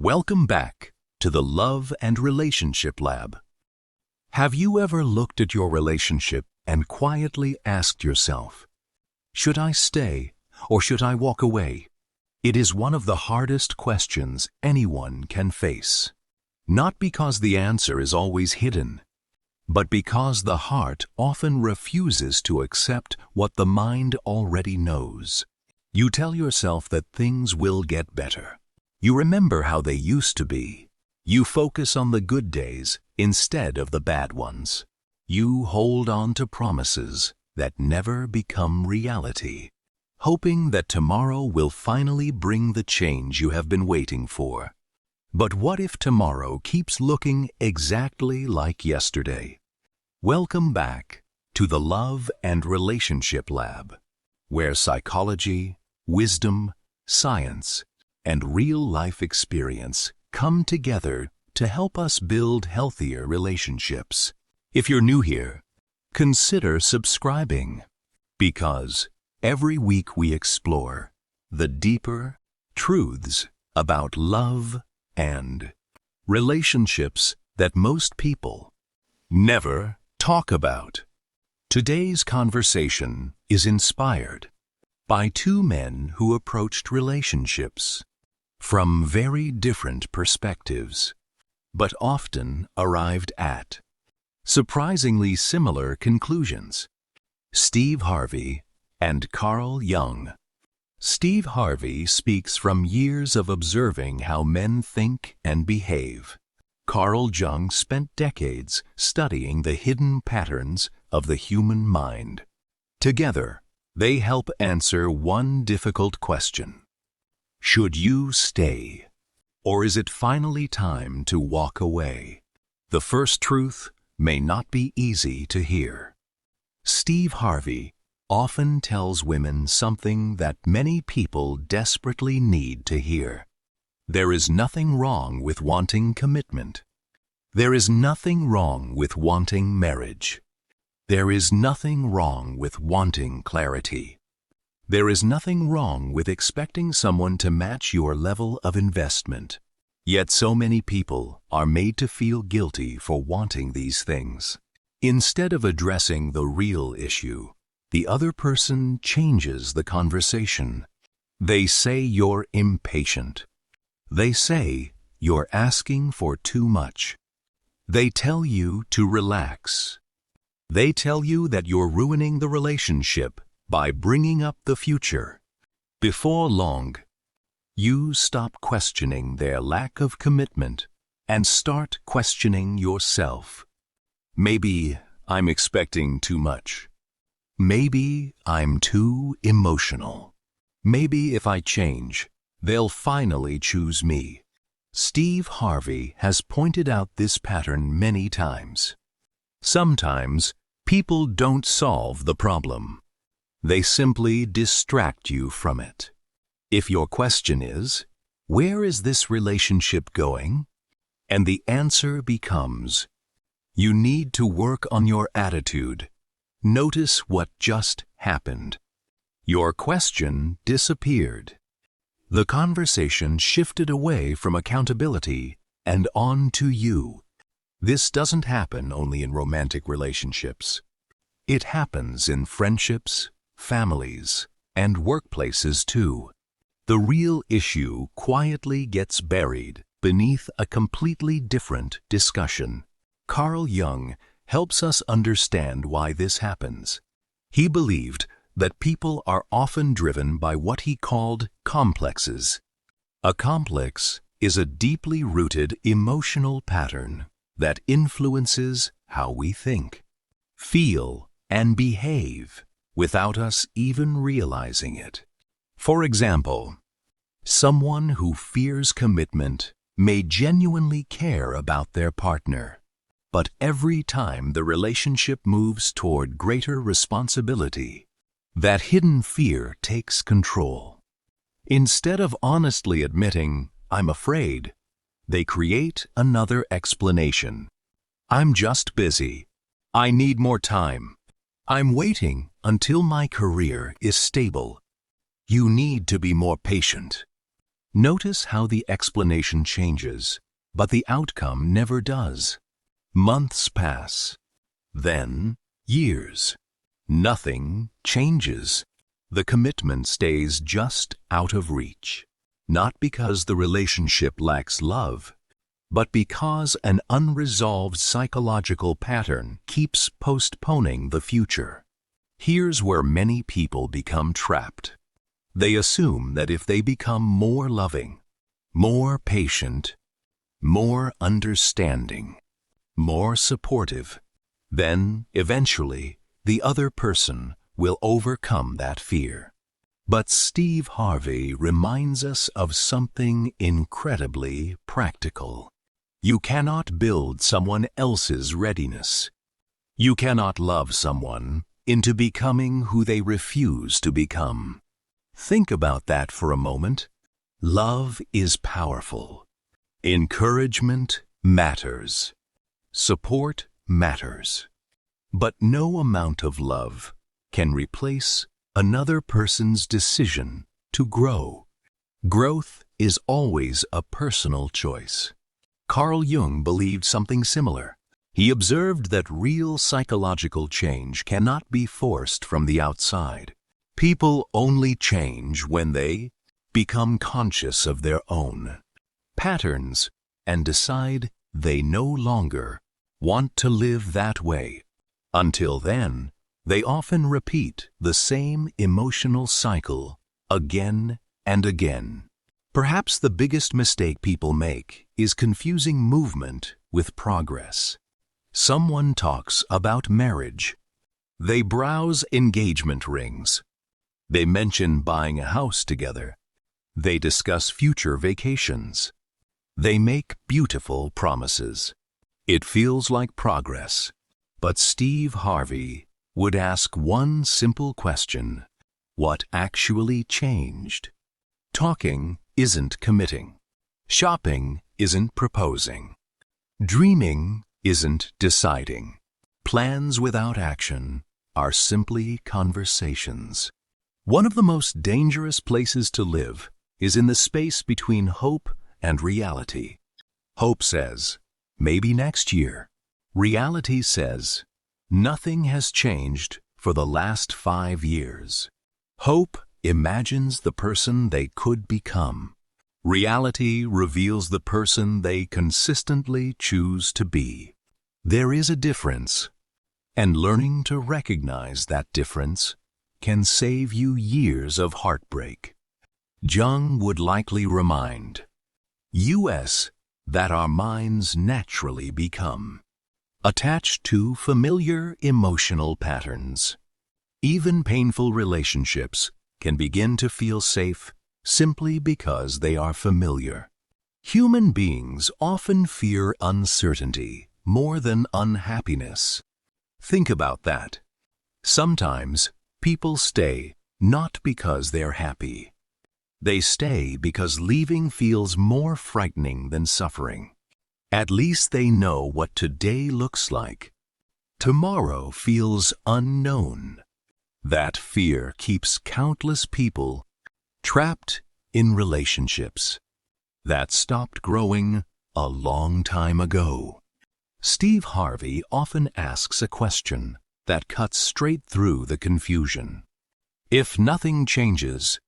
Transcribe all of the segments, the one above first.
Welcome back to the Love and Relationship Lab. Have you ever looked at your relationship and quietly asked yourself, should I stay or should I walk away? It is one of the hardest questions anyone can face. Not because the answer is always hidden, but because the heart often refuses to accept what the mind already knows. You tell yourself that things will get better. You remember how they used to be. You focus on the good days instead of the bad ones. You hold on to promises that never become reality, hoping that tomorrow will finally bring the change you have been waiting for. But what if tomorrow keeps looking exactly like yesterday? Welcome back to the Love and Relationship Lab, where psychology, wisdom, science, and real-life experience come together to help us build healthier relationships. If you're new here, consider subscribing, because every week we explore the deeper truths about love and relationships that most people never talk about. Today's conversation is inspired by two men who approached relationships from very different perspectives, but often arrived at surprisingly similar conclusions. Steve Harvey and Carl Jung. Steve Harvey speaks from years of observing how men think and behave. Carl Jung spent decades studying the hidden patterns of the human mind. Together, they help answer one difficult question. Should you stay, or is it finally time to walk away? The first truth may not be easy to hear. Steve Harvey often tells women something that many people desperately need to hear. There is nothing wrong with wanting commitment. There is nothing wrong with wanting marriage. There is nothing wrong with wanting clarity. There is nothing wrong with expecting someone to match your level of investment. Yet so many people are made to feel guilty for wanting these things. Instead of addressing the real issue, the other person changes the conversation. They say you're impatient. They say you're asking for too much. They tell you to relax. They tell you that you're ruining the relationship by bringing up the future. Before long, you stop questioning their lack of commitment and start questioning yourself. Maybe I'm expecting too much. Maybe I'm too emotional. Maybe if I change, they'll finally choose me. Steve Harvey has pointed out this pattern many times. Sometimes people don't solve the problem. They simply distract you from it. If your question is, where is this relationship going? And the answer becomes, you need to work on your attitude. Notice what just happened. Your question disappeared. The conversation shifted away from accountability and on to you. This doesn't happen only in romantic relationships. It happens in friendships, families, and workplaces too. The real issue quietly gets buried beneath a completely different discussion. Carl Jung helps us understand why this happens. He believed that people are often driven by what he called complexes. A complex is a deeply rooted emotional pattern that influences how we think, feel, and behave without us even realizing it. For example, someone who fears commitment may genuinely care about their partner, but every time the relationship moves toward greater responsibility, that hidden fear takes control. Instead of honestly admitting, "I'm afraid," they create another explanation. "I'm just busy. I need more time. I'm waiting until my career is stable. You need to be more patient." Notice how the explanation changes, but the outcome never does. Months pass, then years. Nothing changes. The commitment stays just out of reach, not because the relationship lacks love, but because an unresolved psychological pattern keeps postponing the future. Here's where many people become trapped. They assume that if they become more loving, more patient, more understanding, more supportive, then eventually the other person will overcome that fear. But Steve Harvey reminds us of something incredibly practical. You cannot build someone else's readiness. You cannot love someone into becoming who they refuse to become. Think about that for a moment. Love is powerful. Encouragement matters. Support matters. But no amount of love can replace another person's decision to grow. Growth is always a personal choice. Carl Jung believed something similar. He observed that real psychological change cannot be forced from the outside. People only change when they become conscious of their own patterns and decide they no longer want to live that way. Until then, they often repeat the same emotional cycle again and again. Perhaps the biggest mistake people make is confusing movement with progress. Someone talks about marriage. They browse engagement rings. They mention buying a house together. They discuss future vacations. They make beautiful promises. It feels like progress. But Steve Harvey would ask one simple question: what actually changed? Talking isn't committing. Shopping isn't proposing. Dreaming isn't deciding. Plans without action are simply conversations. One of the most dangerous places to live is in the space between hope and reality. Hope says, maybe next year. Reality says, nothing has changed for the last 5 years. Hope imagines the person they could become. Reality reveals the person they consistently choose to be. There is a difference, and learning to recognize that difference can save you years of heartbreak. Jung would likely remind us that our minds naturally become attached to familiar emotional patterns. Even painful relationships can begin to feel safe simply because they are familiar. Human beings often fear uncertainty more than unhappiness. Think about that. Sometimes people stay not because they're happy. They stay because leaving feels more frightening than suffering. At least they know what today looks like. Tomorrow feels unknown. That fear keeps countless people trapped in relationships that stopped growing a long time ago. Steve Harvey often asks a question that cuts straight through the confusion. If nothing changes,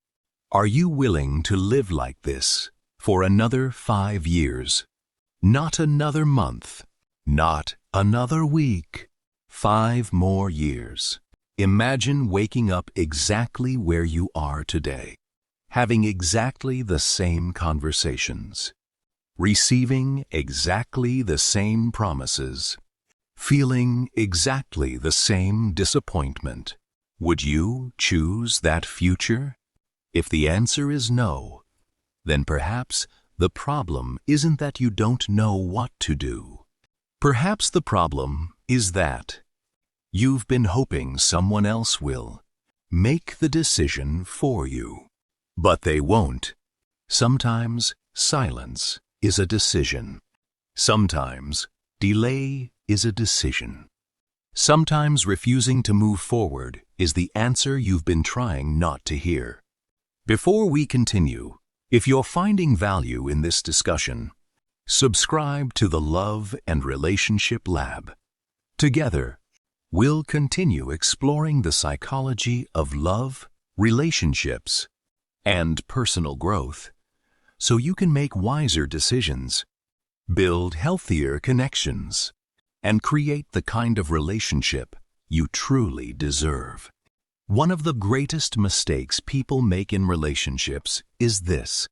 are you willing to live like this for another 5 years? Not another month, not another week, 5 more years. Imagine waking up exactly where you are today, having exactly the same conversations, receiving exactly the same promises, feeling exactly the same disappointment. Would you choose that future? If the answer is no, then perhaps the problem isn't that you don't know what to do. Perhaps the problem is that you've been hoping someone else will make the decision for you. But they won't. Sometimes silence is a decision. Sometimes delay is a decision. Sometimes refusing to move forward is the answer you've been trying not to hear. Before we continue, If you're finding value in this discussion, subscribe to the Love and Relationship Lab. Together, we'll continue exploring the psychology of love, relationships, and personal growth so you can make wiser decisions, build healthier connections, and create the kind of relationship you truly deserve. One of the greatest mistakes people make in relationships is this: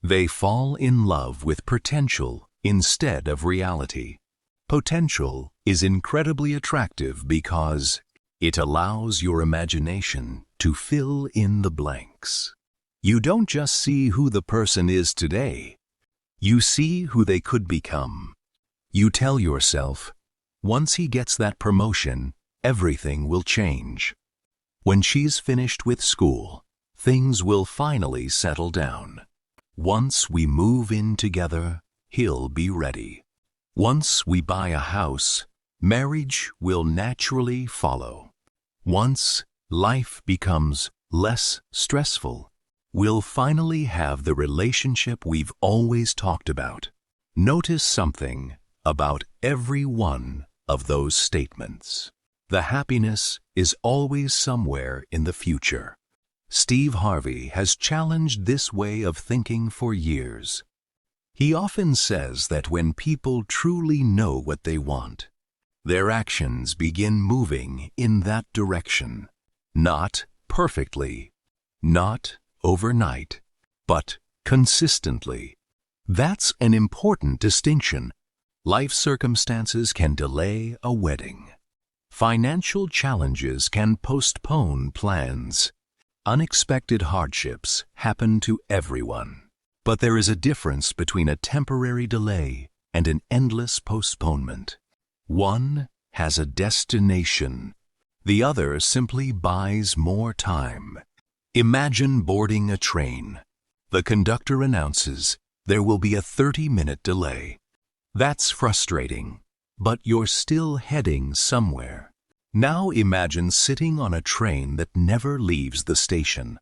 they fall in love with potential instead of reality. Potential is incredibly attractive because it allows your imagination to fill in the blanks. You don't just see who the person is today, you see who they could become. You tell yourself, once he gets that promotion, everything will change. When she's finished with school, things will finally settle down. Once we move in together, he'll be ready. Once we buy a house, marriage will naturally follow. Once life becomes less stressful, we'll finally have the relationship we've always talked about. Notice something about every one of those statements. The happiness is always somewhere in the future. Steve Harvey has challenged this way of thinking for years. He often says that when people truly know what they want, their actions begin moving in that direction. Not perfectly, not overnight, but consistently. That's an important distinction. Life circumstances can delay a wedding. Financial challenges can postpone plans. Unexpected hardships happen to everyone. But there is a difference between a temporary delay and an endless postponement. One has a destination. The other simply buys more time. Imagine boarding a train. The conductor announces there will be a 30-minute delay. That's frustrating, but you're still heading somewhere. Now imagine sitting on a train that never leaves the station.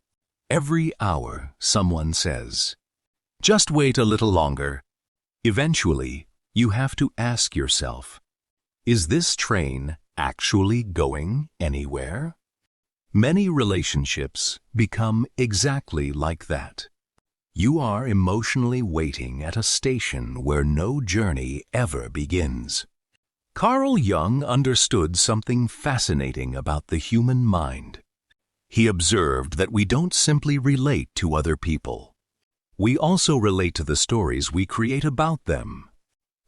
Every hour, someone says, "Just wait a little longer." Eventually, you have to ask yourself, is this train actually going anywhere? Many relationships become exactly like that. You are emotionally waiting at a station where no journey ever begins. Carl Jung understood something fascinating about the human mind. He observed that we don't simply relate to other people. We also relate to the stories we create about them.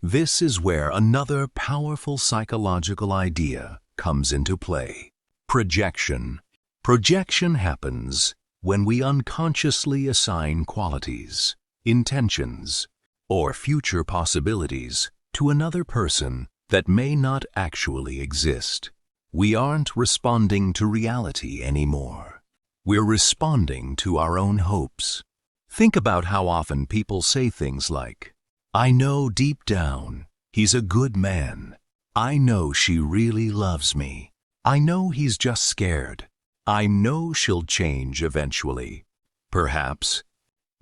This is where another powerful psychological idea comes into play: projection. Projection happens when we unconsciously assign qualities, intentions, or future possibilities to another person that may not actually exist. We aren't responding to reality anymore. We're responding to our own hopes. Think about how often people say things like, "I know deep down he's a good man. I know she really loves me. I know he's just scared. I know she'll change eventually." Perhaps.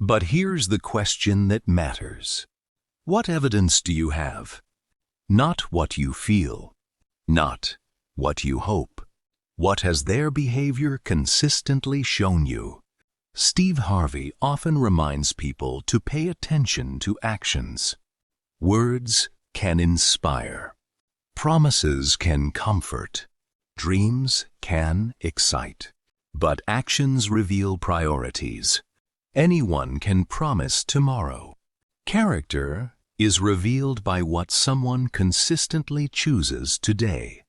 But here's the question that matters. What evidence do you have? Not what you feel. Not what you hope. What has their behavior consistently shown you? Steve Harvey often reminds people to pay attention to actions. Words can inspire. Promises can comfort. Dreams can excite. But actions reveal priorities. Anyone can promise tomorrow. Character is revealed by what someone consistently chooses today.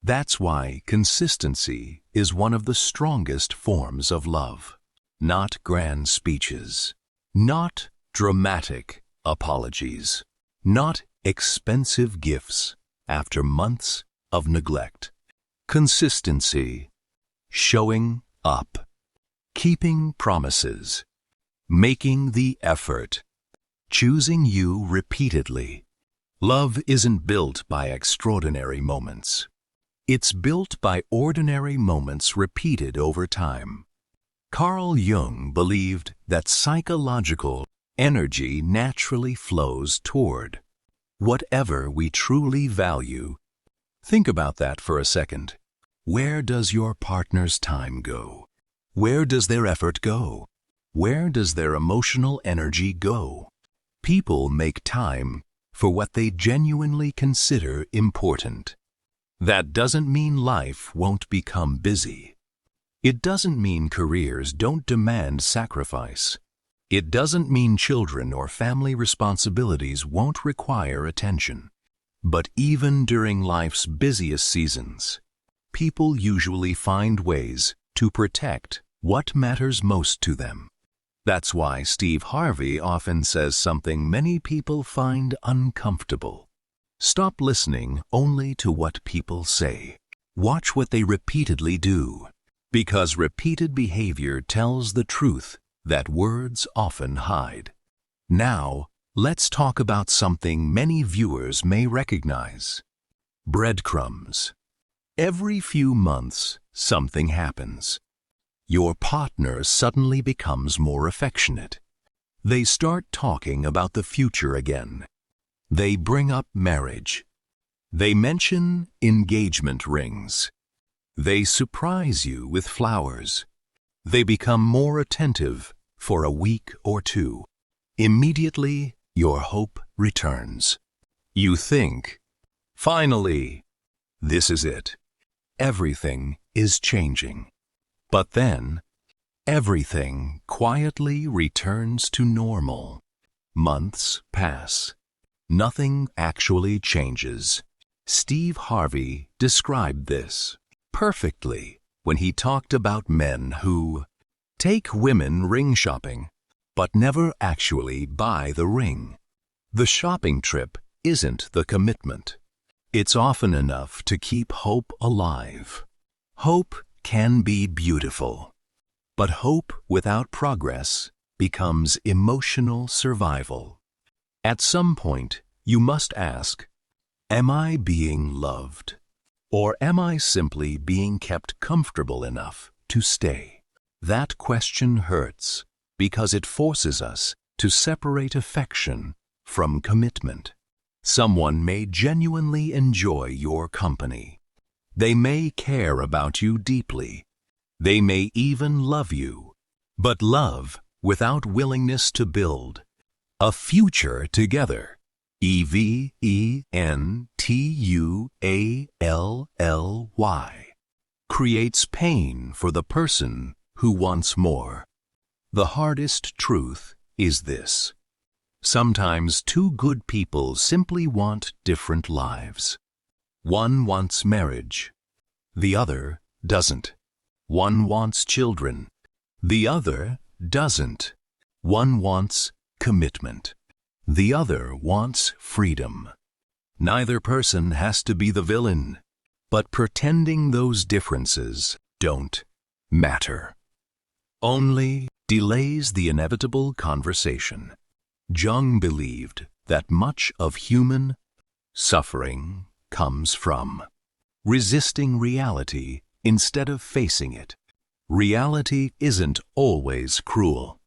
That's why consistency is one of the strongest forms of love. Not grand speeches, not dramatic apologies, not expensive gifts after months of neglect. Consistency, showing up, keeping promises, making the effort, choosing you repeatedly. Love isn't built by extraordinary moments. It's built by ordinary moments repeated over time. Carl Jung believed that psychological energy naturally flows toward whatever we truly value. Think about that for a second. Where does your partner's time go? Where does their effort go? Where does their emotional energy go? People make time for what they genuinely consider important. That doesn't mean life won't become busy. It doesn't mean careers don't demand sacrifice. It doesn't mean children or family responsibilities won't require attention. But even during life's busiest seasons, people usually find ways to protect what matters most to them. That's why Steve Harvey often says something many people find uncomfortable. Stop listening only to what people say. Watch what they repeatedly do, because repeated behavior tells the truth that words often hide. Now, let's talk about something many viewers may recognize. Breadcrumbs. Every few months, something happens. Your partner suddenly becomes more affectionate. They start talking about the future again. They bring up marriage. They mention engagement rings. They surprise you with flowers. They become more attentive for a week or two. Immediately, your hope returns. You think, finally, this is it. Everything is changing. But then, everything quietly returns to normal. Months pass. Nothing actually changes. Steve Harvey described this perfectly when he talked about men who take women ring shopping, but never actually buy the ring. The shopping trip isn't the commitment. It's often enough to keep hope alive. Hope can be beautiful, but hope without progress becomes emotional survival. At some point, you must ask, am I being loved? Or am I simply being kept comfortable enough to stay? That question hurts because it forces us to separate affection from commitment. Someone may genuinely enjoy your company. They may care about you deeply. They may even love you. But love without willingness to build a future together, EVENTUALLY, creates pain for the person who wants more. The hardest truth is this. Sometimes two good people simply want different lives. One wants marriage. The other doesn't. One wants children. The other doesn't. One wants commitment. The other wants freedom. Neither person has to be the villain, but pretending those differences don't matter only delays the inevitable conversation. Jung believed that much of human suffering comes from resisting reality instead of facing it. Reality isn't always cruel.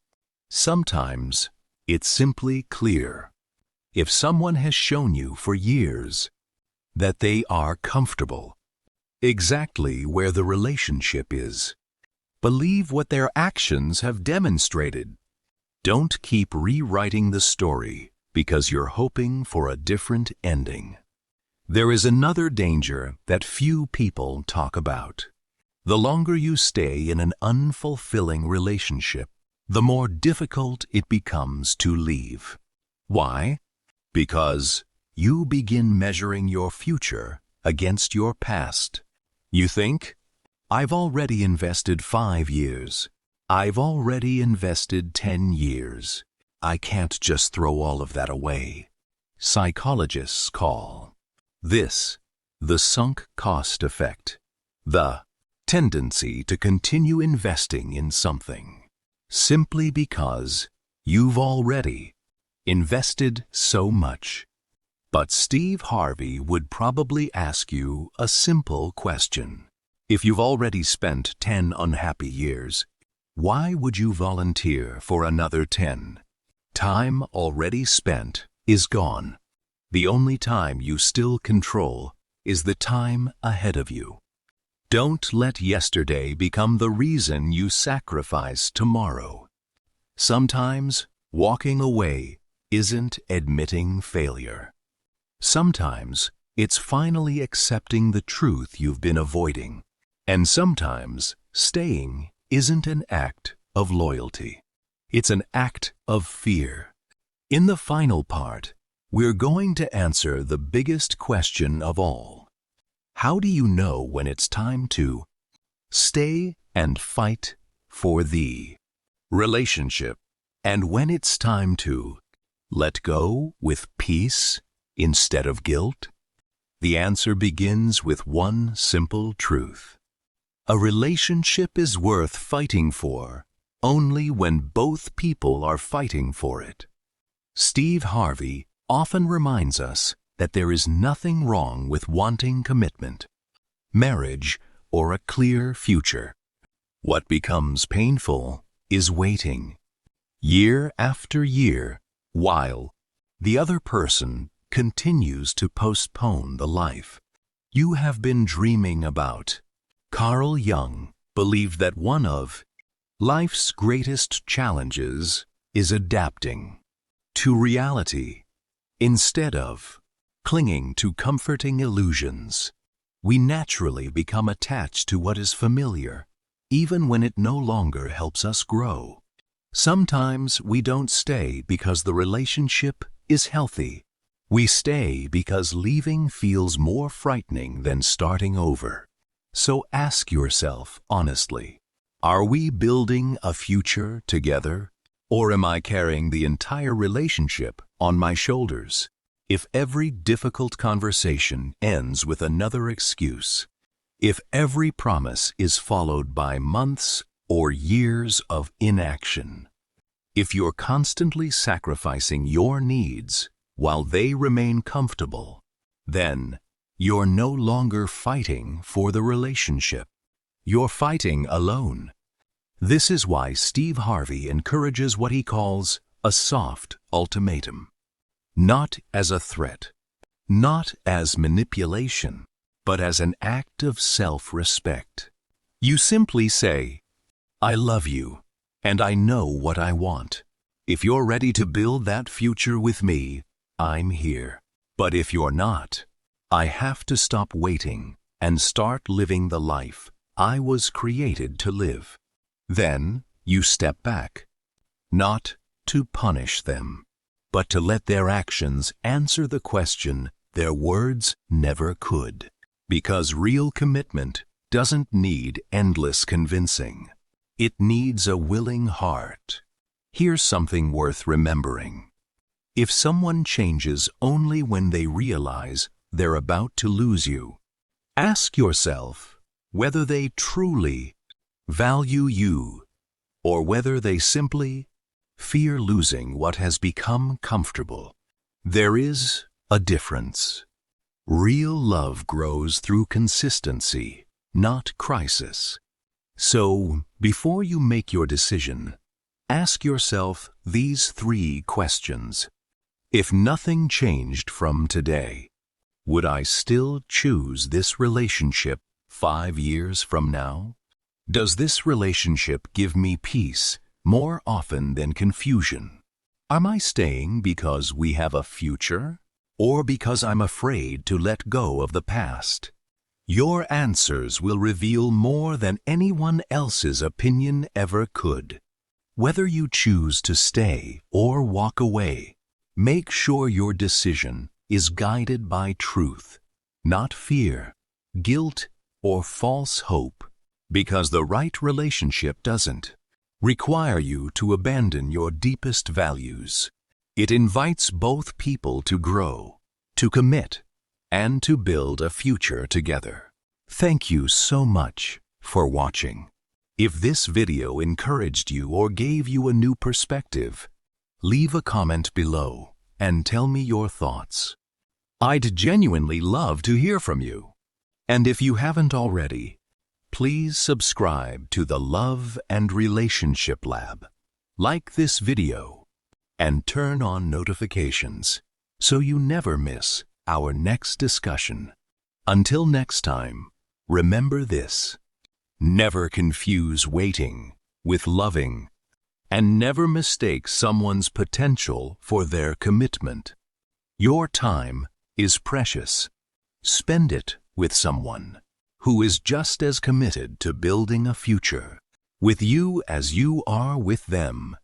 Sometimes it's simply clear. If someone has shown you for years that they are comfortable exactly where the relationship is, believe what their actions have demonstrated. Don't keep rewriting the story because you're hoping for a different ending. There is another danger that few people talk about. The longer you stay in an unfulfilling relationship, the more difficult it becomes to leave. Why? Because you begin measuring your future against your past. You think, I've already invested 5 years. I've already invested 10 years. I can't just throw all of that away. Psychologists call this the sunk cost effect, the tendency to continue investing in something simply because you've already invested so much. But Steve Harvey would probably ask you a simple question. If you've already spent 10 unhappy years, Why would you volunteer for another 10? Time already spent is gone. The only time you still control is the time ahead of you. Don't let yesterday become the reason you sacrifice tomorrow. Sometimes walking away isn't admitting failure. Sometimes it's finally accepting the truth you've been avoiding. And sometimes staying isn't an act of loyalty. It's an act of fear. In the final part, we're going to answer the biggest question of all. How do you know when it's time to stay and fight for the relationship, and when it's time to let go with peace instead of guilt? The answer begins with one simple truth. A relationship is worth fighting for only when both people are fighting for it. Steve Harvey often reminds us that there is nothing wrong with wanting commitment, marriage, or a clear future. What becomes painful is waiting, year after year, while the other person continues to postpone the life you have been dreaming about. Carl Jung believed that one of life's greatest challenges is adapting to reality instead of clinging to comforting illusions. We naturally become attached to what is familiar, even when it no longer helps us grow. Sometimes we don't stay because the relationship is healthy. We stay because leaving feels more frightening than starting over. So ask yourself honestly, are we building a future together, or am I carrying the entire relationship on my shoulders? If every difficult conversation ends with another excuse, if every promise is followed by months or years of inaction, if you're constantly sacrificing your needs while they remain comfortable, then you're no longer fighting for the relationship. You're fighting alone. This is why Steve Harvey encourages what he calls a soft ultimatum. Not as a threat, not as manipulation, but as an act of self-respect. You simply say, I love you, and I know what I want. If you're ready to build that future with me, I'm here. But if you're not, I have to stop waiting and start living the life I was created to live. Then you step back, not to punish them, but to let their actions answer the question their words never could. Because real commitment doesn't need endless convincing. It needs a willing heart. Here's something worth remembering. If someone changes only when they realize they're about to lose you, ask yourself whether they truly value you or whether they simply fear losing what has become comfortable. There is a difference. Real love grows through consistency, not crisis. So, before you make your decision, ask yourself these 3 questions. If nothing changed from today, would I still choose this relationship 5 years from now? Does this relationship give me peace more often than confusion? Am I staying because we have a future, or because I'm afraid to let go of the past? Your answers will reveal more than anyone else's opinion ever could. Whether you choose to stay or walk away, make sure your decision is guided by truth, not fear, guilt, or false hope, because the right relationship doesn't require you to abandon your deepest values. It invites both people to grow, to commit, and to build a future together. Thank you so much for watching. If this video encouraged you or gave you a new perspective, leave a comment below and tell me your thoughts. I'd genuinely love to hear from you. And if you haven't already, Please subscribe to the Love and Relationship Lab. Like this video and turn on notifications so you never miss our next discussion. Until next time, remember this: never confuse waiting with loving, and never mistake someone's potential for their commitment. Your time is precious. Spend it with someone who is just as committed to building a future with you as you are with them.